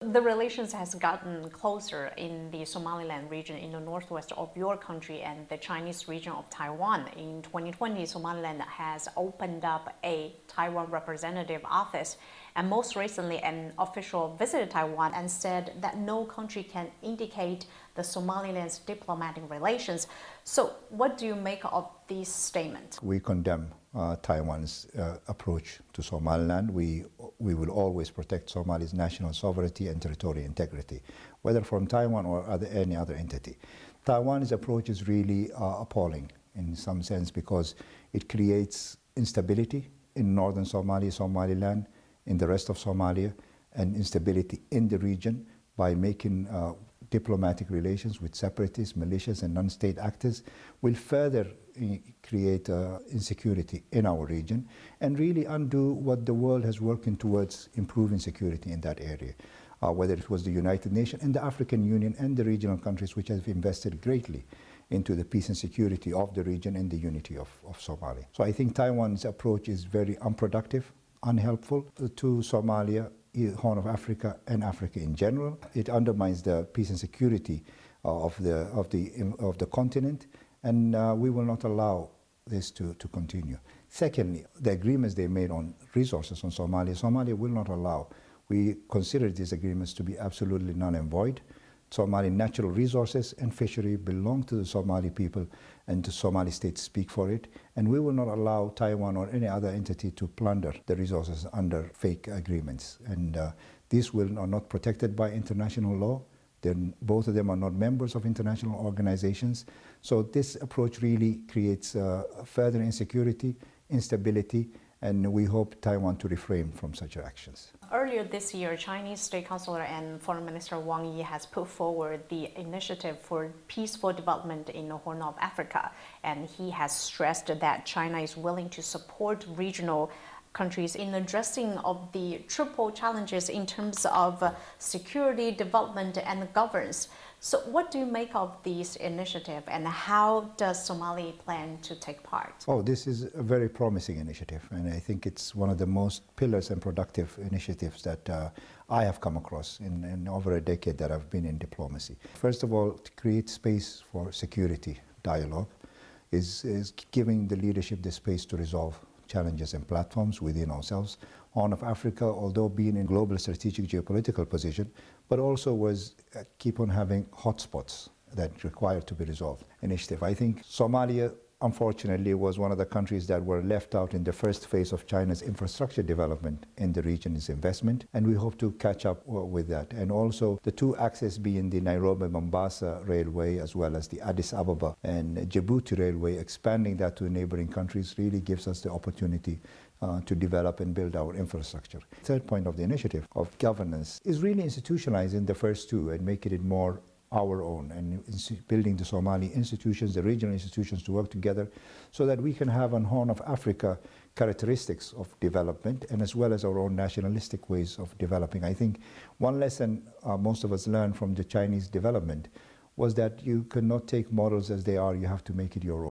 The relations has gotten closer in the Somaliland region in the northwest of your country and the Chinese region of Taiwan. In 2020, Somaliland has opened up a Taiwan representative office, and most recently an official visited Taiwan and said that no country can indicate the Somaliland's diplomatic relations. So what do you make of this statement? We condemn Taiwan's approach to Somaliland. We will always protect Somalia's national sovereignty and territorial integrity, whether from Taiwan or any other entity. Taiwan's approach is really appalling in some sense because it creates instability in northern Somalia, Somaliland, in the rest of Somalia, and instability in the region by making diplomatic relations with separatists, militias, and non-state actors will further create insecurity in our region and really undo what the world has working towards improving security in that area. Whether it was the United Nations and the African Union and the regional countries which have invested greatly into the peace and security of the region and the unity of Somalia. So I think Taiwan's approach is very unproductive, unhelpful to Somalia, Horn of Africa, and Africa in general. It undermines the peace and security of the continent, and we will not allow this to continue. Secondly, the agreements they made on resources on Somalia will not allow. We consider these agreements to be absolutely null and void. Somali natural resources and fishery belong to the Somali people, and the Somali state speak for it, and we will not allow Taiwan or any other entity to plunder the resources under fake agreements. And these are not protected by international law. Both of them are not members of international organizations. So this approach really creates further insecurity, instability, and we hope Taiwan to refrain from such actions. Earlier this year, Chinese State Councilor and Foreign Minister Wang Yi has put forward the initiative for peaceful development in the Horn of Africa, and he has stressed that China is willing to support regional countries in addressing of the triple challenges in terms of security, development, and governance. So what do you make of this initiative, and how does Somalia plan to take part? Oh, this is a very promising initiative, and I think it's one of the most pillars and productive initiatives that I have come across in over a decade that I've been in diplomacy. First of all, to create space for security dialogue is giving the leadership the space to resolve challenges and platforms within ourselves. Horn of Africa, although being in global strategic geopolitical position, but also was keep on having hotspots that require to be resolved. Initiative. I think Somalia, unfortunately, was one of the countries that were left out in the first phase of China's infrastructure development in the region's investment, and we hope to catch up with that. And also the two axes being the Nairobi-Mombasa railway as well as the Addis Ababa and Djibouti railway, expanding that to neighboring countries really gives us the opportunity to develop and build our infrastructure. Third point of the initiative of governance is really institutionalizing the first two and making it more our own, and building the Somali institutions, the regional institutions to work together so that we can have on Horn of Africa characteristics of development and as well as our own nationalistic ways of developing. I think one lesson most of us learned from the Chinese development was that you cannot take models as they are, you have to make it your own.